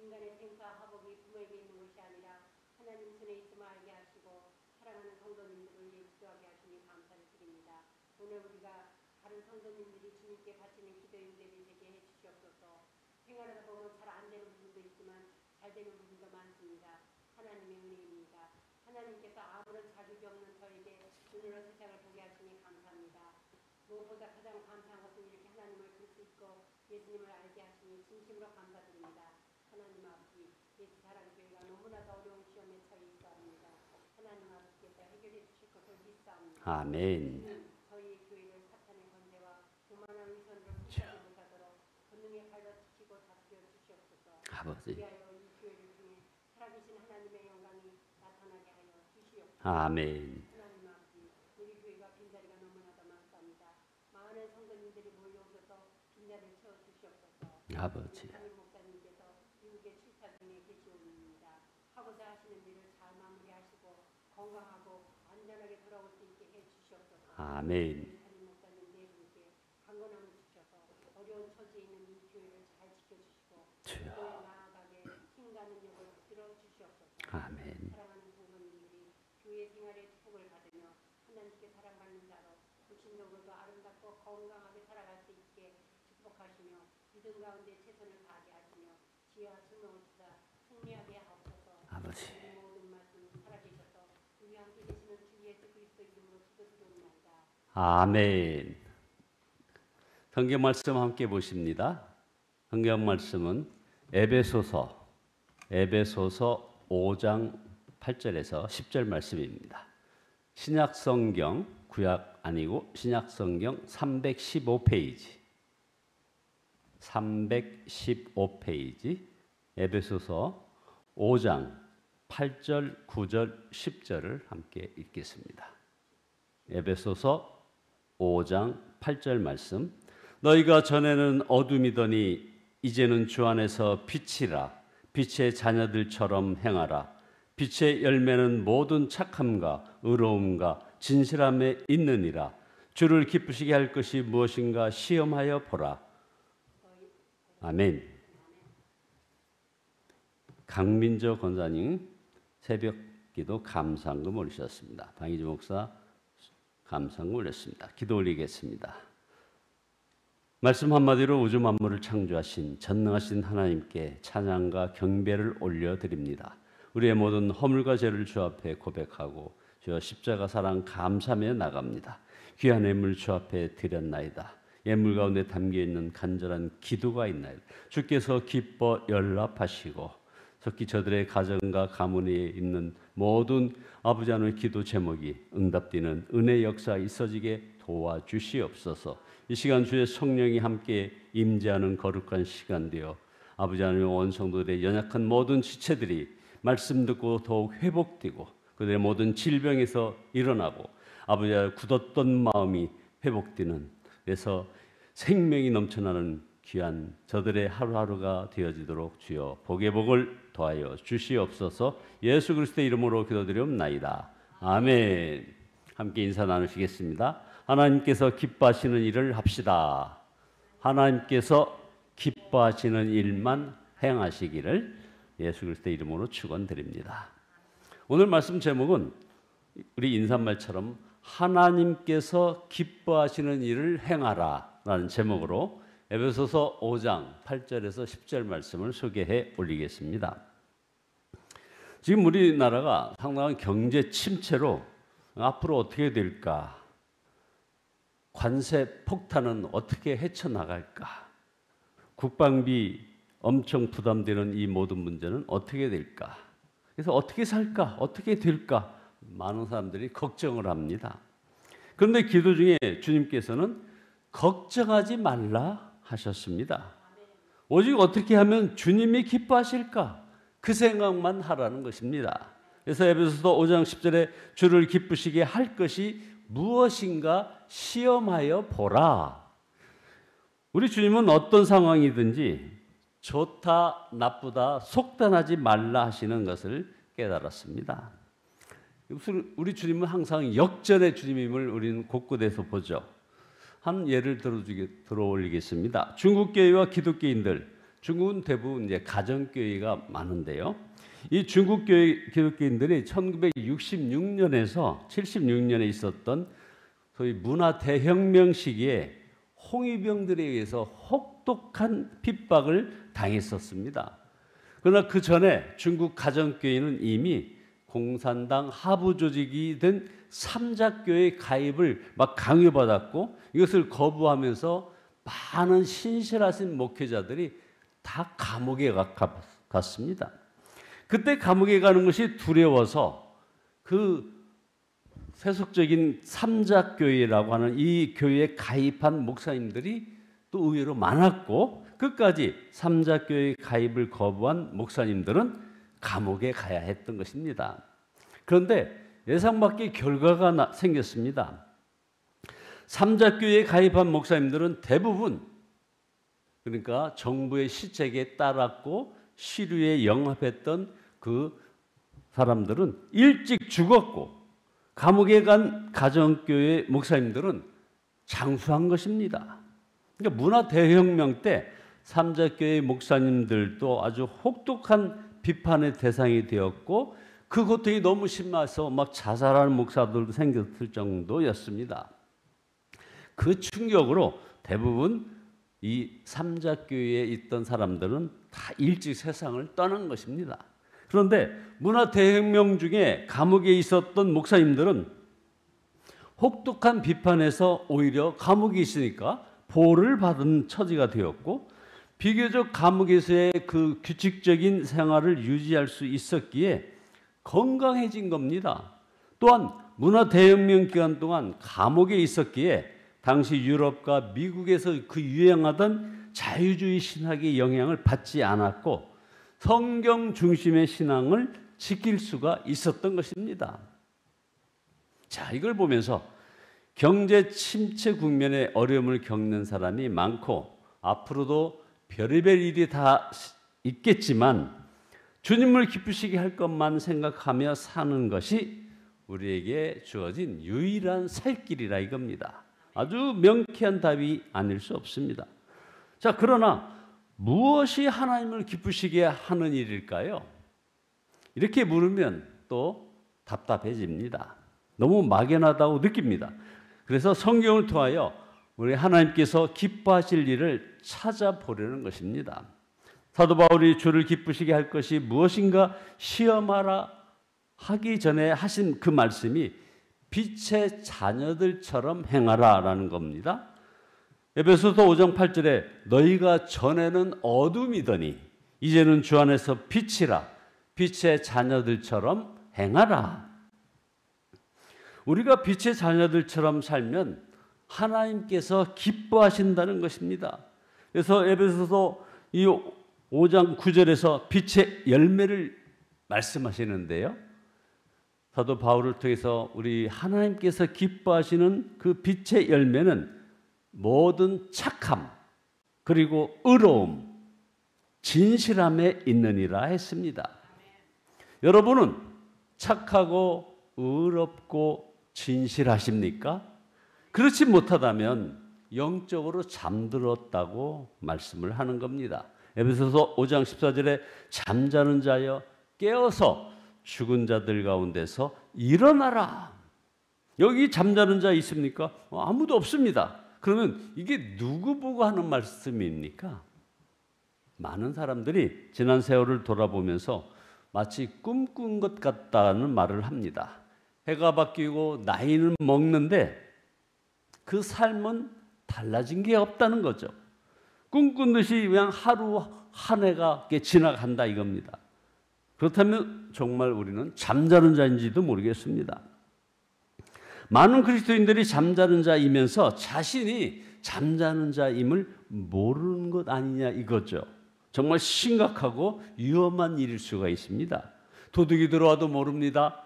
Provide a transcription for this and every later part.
인간의 생사 화복이 부모에게 있는 것이 아니라 하나님 손에 있음을 알게 하시고 사랑하는 성도님들을 예수하게 하시니 감사를 드립니다. 오늘 우리가 다른 성도님들이 주님께 바치는 기도 응답이 되게 해주시옵소서. 생활하다 보면 잘 안 되는 부분도 있지만 잘 되는 부분도 많습니다. 하나님의 은혜입니다. 하나님께서 아무런 자격이 없는 저에게 눈으로 세상을 보게 하시니 감사합니다. 무엇보다 가장 감사한 것은 이렇게 하나님을 볼 수 있고 예수님을 알게 하시니 진심으로 감사드립니다. 하나님 아버지, 예수 사랑교회가 너무나도 어려운 시험에 처해 있사옵니다. 하나님 아버지께서 해결해 주실 것을 믿사옵니다. 아멘. 저희 교회를 사탄의 권세와 교만한 위선으로 붙잡지 못하도록 권능의 발로 치시고 다스려 주시옵소서. 아버지. 위하여 이 교회를 통해 살아계신 하나님의 영광이 나타나게 하여 주시옵소서. 아멘. 하나님 아버지, 우리 교회가 빈자리가 너무나도 많습니다. 많은 성도님들이 몰려오셔서 빈자리를 채워 주시옵소서. 아버지. 담임 목사님께서 미국의 출장 중에 계시옵니다. 하고자 하시는 일을 잘 마무리하시고 건강하고 안전하게 돌아올 수 있게 해 주시옵소서. 아멘. 담임 목사님 네 분께 강건함을 주셔서 어려운 처지에 있는 이 교회를 잘 지켜주시고 주여. 교회 나아가게 힘과 능력을 들어 주시옵소서. 아멘. 사랑하는 성도님들이 교회 생활의 축복을 받으며 하나님께 사랑받는 자로 육신적으로도 아름답고 건강하게 살아갈 수 있게 축복하시며 믿음 가운데 최선을 다하게 하시며 지혜와 소명을 주사 승리하게 하옵소서. 아버지. 우리 모든 말씀 살아계셔서 우리 함께 계시는 주 예수 그리스도 이름으로 기도드리옵나이다. 아멘. 성경 말씀 함께 보십니다. 성경 말씀은 에베소서 5장 8절에서 10절 말씀입니다. 신약 성경, 구약 아니고 신약 성경 315페이지. 315페이지 에베소서 5장 8절, 9절, 10절을 함께 읽겠습니다. 에베소서 5장 8절 말씀. 너희가 전에는 어둠이더니 이제는 주 안에서 빛이라. 빛의 자녀들처럼 행하라. 빛의 열매는 모든 착함과 의로움과 진실함에 있느니라. 주를 기쁘시게 할 것이 무엇인가 시험하여 보라. 아멘. 강민조 권사님 새벽 기도 감사한금 올리셨습니다. 방희주 목사 감사한금 올렸습니다. 기도 올리겠습니다. 말씀 한마디로 우주 만물을 창조하신 전능하신 하나님께 찬양과 경배를 올려드립니다. 우리의 모든 허물과 죄를 주 앞에 고백하고 주여 십자가 사랑 감사하며 나갑니다. 귀한 예물 주 앞에 드렸나이다. 예물 가운데 담겨있는 간절한 기도가 있나이다. 주께서 기뻐 연락하시고 특히 저들의 가정과 가문에 있는 모든 아버지 하나님의 기도 제목이 응답되는 은혜 역사 있어지게 도와주시옵소서. 이 시간 주의 성령이 함께 임재하는 거룩한 시간 되어 아버지 하나님의 원성도들의 연약한 모든 지체들이 말씀 듣고 더욱 회복되고 그들의 모든 질병에서 일어나고 아버지 하나님 굳었던 마음이 회복되는 그래서 생명이 넘쳐나는 귀한 저들의 하루하루가 되어지도록 주여 복의 복을 더하여 주시옵소서. 예수 그리스도의 이름으로 기도드리옵나이다. 아멘. 함께 인사 나누시겠습니다. 하나님께서 기뻐하시는 일을 합시다. 하나님께서 기뻐하시는 일만 행하시기를 예수 그리스도의 이름으로 축원드립니다. 오늘 말씀 제목은 우리 인사말처럼 하나님께서 기뻐하시는 일을 행하라 라는 제목으로 에베소서 5장 8절에서 10절 말씀을 소개해 올리겠습니다. 지금 우리나라가 상당한 경제 침체로 앞으로 어떻게 될까? 관세 폭탄은 어떻게 헤쳐나갈까? 국방비 엄청 부담되는 이 모든 문제는 어떻게 될까? 그래서 어떻게 살까? 어떻게 될까? 많은 사람들이 걱정을 합니다. 그런데 기도 중에 주님께서는 걱정하지 말라 하셨습니다. 오직 어떻게 하면 주님이 기뻐하실까? 그 생각만 하라는 것입니다. 그래서 에베소서 5장 10절에 주를 기쁘시게 할 것이 무엇인가 시험하여 보라. 우리 주님은 어떤 상황이든지 좋다 나쁘다 속단하지 말라 하시는 것을 깨달았습니다. 우리 주님은 항상 역전의 주님임을 우리는 곳곳에서 보죠. 한 예를 들어 올리겠습니다. 중국 교회와 기독교인들 중국은 대부분 이제 가정교회가 많은데요. 이 중국 기독교인들이 1966년에서 76년에 있었던 소위 문화 대혁명 시기에 홍위병들에 의해서 혹독한 핍박을 당했었습니다. 그러나 그 전에 중국 가정교회는 이미 공산당 하부 조직이 된 삼자교회 가입을 막 강요받았고 이것을 거부하면서 많은 신실하신 목회자들이 다 감옥에 갔습니다. 그때 감옥에 가는 것이 두려워서 그 세속적인 삼자교회라고 하는 이 교회에 가입한 목사님들이 또 의외로 많았고 끝까지 삼자교회 가입을 거부한 목사님들은 감옥에 가야 했던 것입니다. 그런데 예상 밖의 결과가 생겼습니다. 삼자교회에 가입한 목사님들은 대부분 그러니까 정부의 시책에 따랐고 시류에 영합했던 그 사람들은 일찍 죽었고 감옥에 간 가정교회 목사님들은 장수한 것입니다. 그러니까 문화 대혁명 때 삼자교회 목사님들도 아주 혹독한 비판의 대상이 되었고 그 고통이 너무 심해서 막 자살하는 목사들도 생겼을 정도였습니다. 그 충격으로 대부분 이 삼자교회에 있던 사람들은 다 일찍 세상을 떠난 것입니다. 그런데 문화 대혁명 중에 감옥에 있었던 목사님들은 혹독한 비판에서 오히려 감옥에 있으니까 보호를 받은 처지가 되었고 비교적 감옥에서의 그 규칙적인 생활을 유지할 수 있었기에 건강해진 겁니다. 또한 문화 대혁명 기간 동안 감옥에 있었기에 당시 유럽과 미국에서 그 유행하던 자유주의 신학의 영향을 받지 않았고 성경 중심의 신앙을 지킬 수가 있었던 것입니다. 자, 이걸 보면서 경제 침체 국면에 어려움을 겪는 사람이 많고 앞으로도 별의별 일이 다 있겠지만 주님을 기쁘시게 할 것만 생각하며 사는 것이 우리에게 주어진 유일한 살 길이라 이겁니다. 아주 명쾌한 답이 아닐 수 없습니다. 자, 그러나 무엇이 하나님을 기쁘시게 하는 일일까요? 이렇게 물으면 또 답답해집니다. 너무 막연하다고 느낍니다. 그래서 성경을 통하여 우리 하나님께서 기뻐하실 일을 찾아보려는 것입니다. 사도 바울이 주를 기쁘시게 할 것이 무엇인가 시험하라 하기 전에 하신 그 말씀이 빛의 자녀들처럼 행하라라는 겁니다. 에베소서 5장 8절에 너희가 전에는 어둠이더니 이제는 주 안에서 빛이라 빛의 자녀들처럼 행하라. 우리가 빛의 자녀들처럼 살면 하나님께서 기뻐하신다는 것입니다. 그래서 에베소서 이 5장 9절에서 빛의 열매를 말씀하시는데요. 사도 바울을 통해서 우리 하나님께서 기뻐하시는 그 빛의 열매는 모든 착함 그리고 의로움, 진실함에 있느니라 했습니다. 여러분은 착하고 의롭고 진실하십니까? 그렇지 못하다면 영적으로 잠들었다고 말씀을 하는 겁니다. 에베소서 5장 14절에 잠자는 자여 깨어서 죽은 자들 가운데서 일어나라. 여기 잠자는 자 있습니까? 아무도 없습니다. 그러면 이게 누구 보고 하는 말씀입니까? 많은 사람들이 지난 세월을 돌아보면서 마치 꿈꾼 것 같다는 말을 합니다. 해가 바뀌고 나이는 먹는데 그 삶은 달라진 게 없다는 거죠. 꿈꾼 듯이 그냥 하루 한 해가 지나간다 이겁니다. 그렇다면 정말 우리는 잠자는 자인지도 모르겠습니다. 많은 그리스도인들이 잠자는 자이면서 자신이 잠자는 자임을 모르는 것 아니냐 이거죠. 정말 심각하고 위험한 일일 수가 있습니다. 도둑이 들어와도 모릅니다.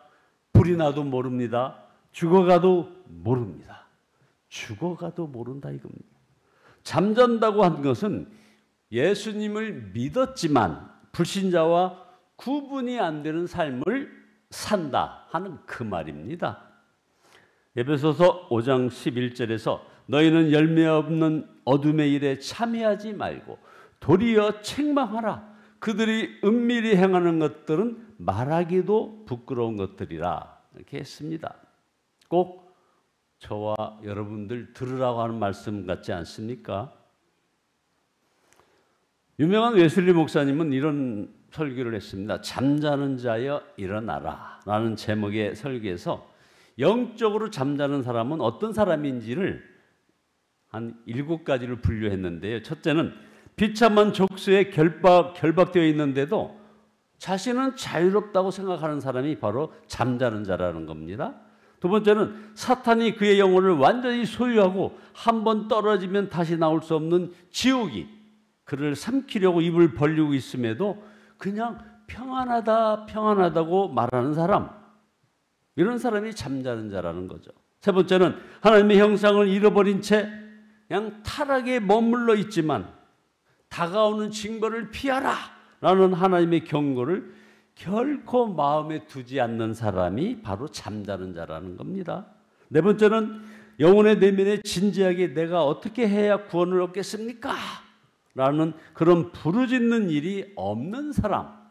불이 나도 모릅니다. 죽어가도 모릅니다. 죽어가도 모른다 이겁니다. 잠잔다고 한 것은 예수님을 믿었지만 불신자와 구분이 안 되는 삶을 산다 하는 그 말입니다. 에베소서 5장 11절에서 너희는 열매 없는 어둠의 일에 참여하지 말고 도리어 책망하라. 그들이 은밀히 행하는 것들은 말하기도 부끄러운 것들이라. 이렇게 했습니다. 꼭 저와 여러분들 들으라고 하는 말씀 같지 않습니까? 유명한 웨슬리 목사님은 이런 설교를 했습니다. 잠자는 자여 일어나라 라는 제목의 설교에서 영적으로 잠자는 사람은 어떤 사람인지를 한 7가지를 분류했는데요. 첫째는 비참한 족쇄에 결박되어 있는데도 자신은 자유롭다고 생각하는 사람이 바로 잠자는 자라는 겁니다. 두 번째는 사탄이 그의 영혼을 완전히 소유하고 한번 떨어지면 다시 나올 수 없는 지옥이 그를 삼키려고 입을 벌리고 있음에도 그냥 평안하다고 말하는 사람, 이런 사람이 잠자는 자라는 거죠. 세 번째는 하나님의 형상을 잃어버린 채 그냥 타락에 머물러 있지만 다가오는 징벌을 피하라 라는 하나님의 경고를 결코 마음에 두지 않는 사람이 바로 잠자는 자라는 겁니다. 네 번째는 영혼의 내면에 진지하게 내가 어떻게 해야 구원을 얻겠습니까? 라는 그런 부르짖는 일이 없는 사람,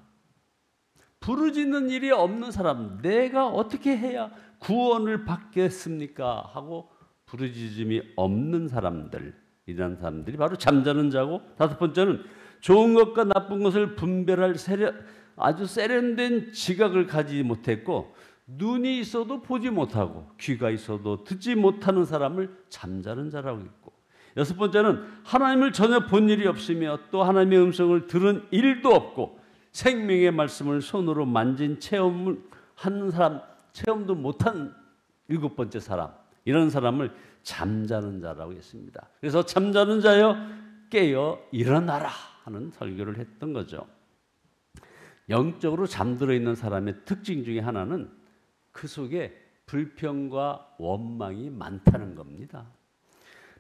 내가 어떻게 해야 구원을 받겠습니까? 하고 부르짖음이 없는 사람들, 이런 사람들이 바로 잠자는 자고, 다섯 번째는 좋은 것과 나쁜 것을 분별할 아주 세련된 지각을 가지지 못했고 눈이 있어도 보지 못하고 귀가 있어도 듣지 못하는 사람을 잠자는 자라고 했고, 여섯 번째는 하나님을 전혀 본 일이 없으며 또 하나님의 음성을 들은 일도 없고 생명의 말씀을 손으로 만진 체험을 하는 사람, 체험도 못한 일곱 번째 사람, 이런 사람을 잠자는 자라고 했습니다. 그래서 잠자는 자여 깨어 일어나라 하는 설교를 했던 거죠. 영적으로 잠들어 있는 사람의 특징 중에 하나는 그 속에 불평과 원망이 많다는 겁니다.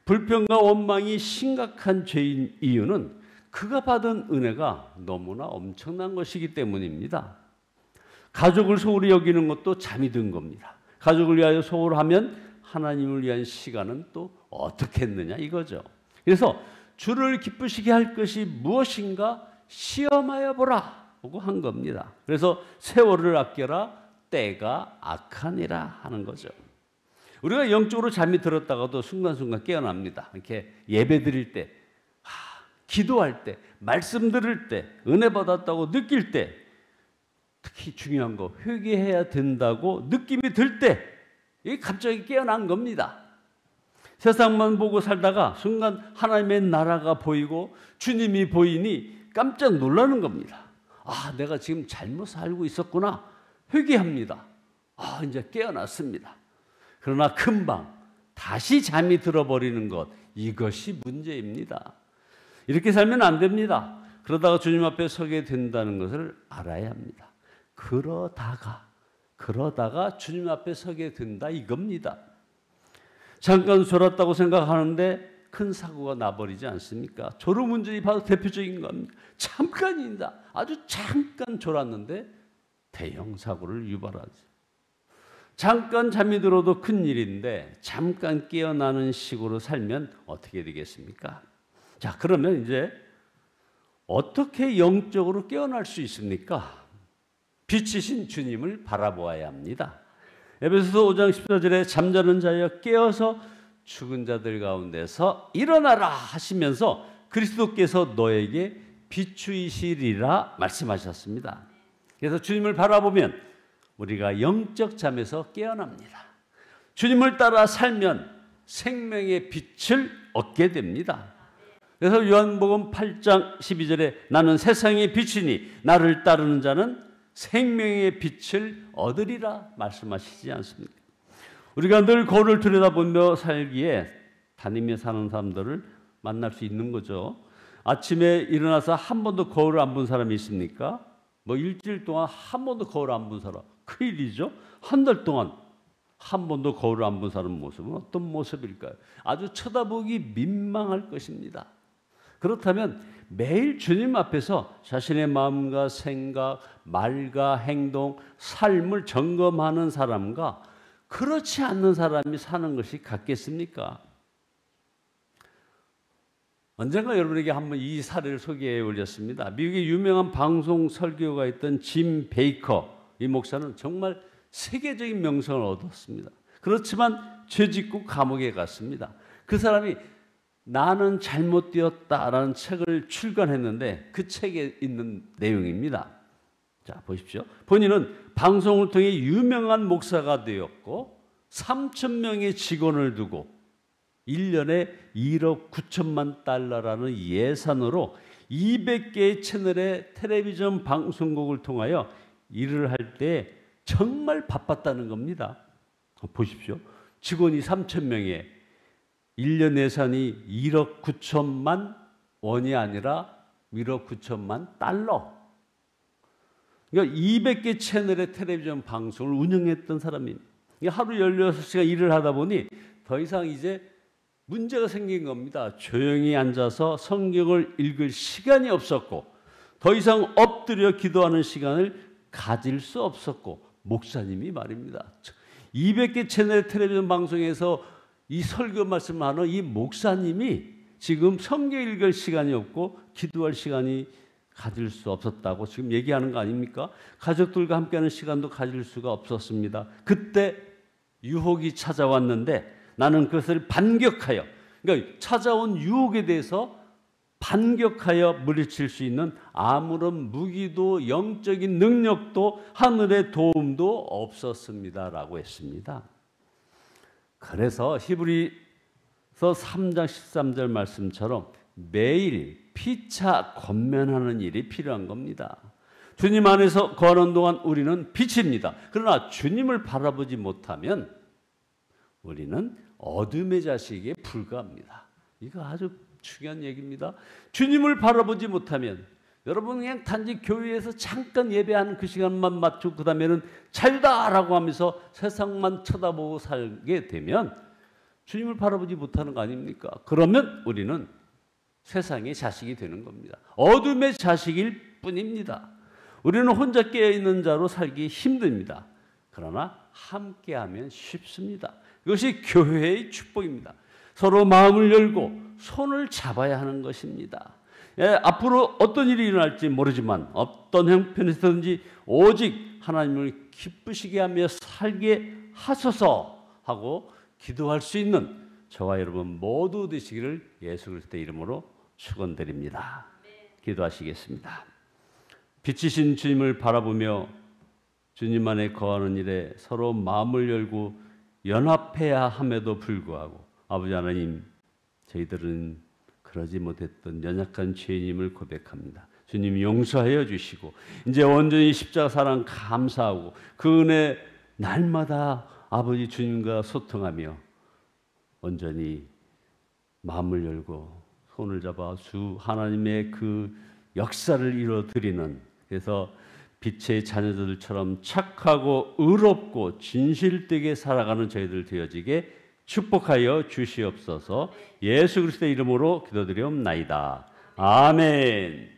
불평과 원망이 심각한 죄인 이유는 그가 받은 은혜가 너무나 엄청난 것이기 때문입니다. 가족을 소홀히 여기는 것도 잠이 든 겁니다. 가족을 위하여 소홀하면 하나님을 위한 시간은 또 어떻게 했느냐 이거죠. 그래서 주를 기쁘시게 할 것이 무엇인가 시험하여 보라 보고 한 겁니다. 그래서 세월을 아껴라 때가 악하니라 하는 거죠. 우리가 영적으로 잠이 들었다가도 순간순간 깨어납니다. 이렇게 예배 드릴 때, 기도할 때, 말씀 들을 때, 은혜 받았다고 느낄 때, 특히 중요한 거 회개해야 된다고 느낌이 들 때 이게 갑자기 깨어난 겁니다. 세상만 보고 살다가 순간 하나님의 나라가 보이고 주님이 보이니 깜짝 놀라는 겁니다. 내가 지금 잘못 살고 있었구나. 회개합니다. 이제 깨어났습니다. 그러나 금방 다시 잠이 들어버리는 것, 이것이 문제입니다. 이렇게 살면 안 됩니다. 그러다가 주님 앞에 서게 된다는 것을 알아야 합니다. 그러다가 주님 앞에 서게 된다 이겁니다. 잠깐 졸았다고 생각하는데 큰 사고가 나버리지 않습니까? 졸음운전이 바로 대표적인 겁니다. 잠깐입니다. 아주 잠깐 졸았는데 대형 사고를 유발하죠. 잠깐 잠이 들어도 큰일인데 잠깐 깨어나는 식으로 살면 어떻게 되겠습니까? 자, 그러면 이제 어떻게 영적으로 깨어날 수 있습니까? 빛이신 주님을 바라보아야 합니다. 에베소서 5장 14절에 잠자는 자여 깨어서 죽은 자들 가운데서 일어나라 하시면서 그리스도께서 너에게 비추이시리라 말씀하셨습니다. 그래서 주님을 바라보면 우리가 영적 잠에서 깨어납니다. 주님을 따라 살면 생명의 빛을 얻게 됩니다. 그래서 요한복음 8장 12절에 나는 세상의 빛이니 나를 따르는 자는 생명의 빛을 얻으리라 말씀하시지 않습니까? 우리가 늘 거울을 들여다보며 살기에 다니며 사는 사람들을 만날 수 있는 거죠. 아침에 일어나서 한 번도 거울을 안 본 사람이 있습니까? 일주일 동안 한 번도 거울 안 본 사람, 큰일이죠. 한 달 동안 한 번도 거울을 안 본 사람 모습은 어떤 모습일까요? 아주 쳐다보기 민망할 것입니다. 그렇다면 매일 주님 앞에서 자신의 마음과 생각, 말과 행동, 삶을 점검하는 사람과 그렇지 않는 사람이 사는 것이 같겠습니까? 언젠가 여러분에게 한번 이 사례를 소개해 올렸습니다. 미국의 유명한 방송 설교가 있던 짐 베이커, 이 목사는 정말 세계적인 명성을 얻었습니다. 그렇지만 죄짓고 감옥에 갔습니다. 그 사람이 나는 잘못되었다라는 책을 출간했는데 그 책에 있는 내용입니다. 자, 보십시오. 본인은 방송을 통해 유명한 목사가 되었고 3,000명의 직원을 두고 1년에 1억 9천만 달러라는 예산으로 200개의 채널의 텔레비전 방송국을 통하여 일을 할 때 정말 바빴다는 겁니다. 보십시오. 직원이 3,000명에 1년 예산이 1억 9천만 원이 아니라 1억 9천만 달러. 그러니까 200개 채널의 텔레비전 방송을 운영했던 사람입니다. 하루 16시간 일을 하다 보니 더 이상 이제 문제가 생긴 겁니다. 조용히 앉아서 성경을 읽을 시간이 없었고 더 이상 엎드려 기도하는 시간을 가질 수 없었고 목사님이 말입니다. 200개 채널 텔레비전 방송에서 이 설교 말씀을 하는 이 목사님이 지금 성경 읽을 시간이 없고 기도할 시간이 가질 수 없었다고 지금 얘기하는 거 아닙니까? 가족들과 함께하는 시간도 가질 수가 없었습니다. 그때 유혹이 찾아왔는데 나는 그것을 반격하여, 그러니까 찾아온 유혹에 대해서 반격하여 물리칠 수 있는 아무런 무기도 영적인 능력도 하늘의 도움도 없었습니다라고 했습니다. 그래서 히브리서 3장 13절 말씀처럼 매일 피차 권면하는 일이 필요한 겁니다. 주님 안에서 거하는 동안 우리는 빛입니다. 그러나 주님을 바라보지 못하면 우리는 어둠의 자식에 불과합니다. 이거 아주 중요한 얘기입니다. 주님을 바라보지 못하면 여러분 그냥 단지 교회에서 잠깐 예배하는 그 시간만 맞추고 그 다음에는 자유다라고 하면서 세상만 쳐다보고 살게 되면 주님을 바라보지 못하는 거 아닙니까? 그러면 우리는 세상의 자식이 되는 겁니다. 어둠의 자식일 뿐입니다. 우리는 혼자 깨어있는 자로 살기 힘듭니다. 그러나 함께하면 쉽습니다. 이것이 교회의 축복입니다. 서로 마음을 열고 손을 잡아야 하는 것입니다. 앞으로 어떤 일이 일어날지 모르지만 어떤 형편에서든지 오직 하나님을 기쁘시게 하며 살게 하소서 하고 기도할 수 있는 저와 여러분 모두 되시기를 예수 그리스도의 이름으로 축원드립니다. 기도하시겠습니다. 빛이신 주님을 바라보며 주님 안에 거하는 일에 서로 마음을 열고 연합해야 함에도 불구하고 아버지 하나님, 저희들은 그러지 못했던 연약한 죄인임을 고백합니다. 주님 용서하여 주시고 이제 온전히 십자가 사랑 감사하고 그 은혜 날마다 아버지 주님과 소통하며 온전히 마음을 열고 손을 잡아 주 하나님의 그 역사를 이루어드리는, 그래서 빛의 자녀들처럼 착하고 의롭고 진실되게 살아가는 저희들 되어지게 축복하여 주시옵소서. 예수 그리스도의 이름으로 기도드리옵나이다. 아멘.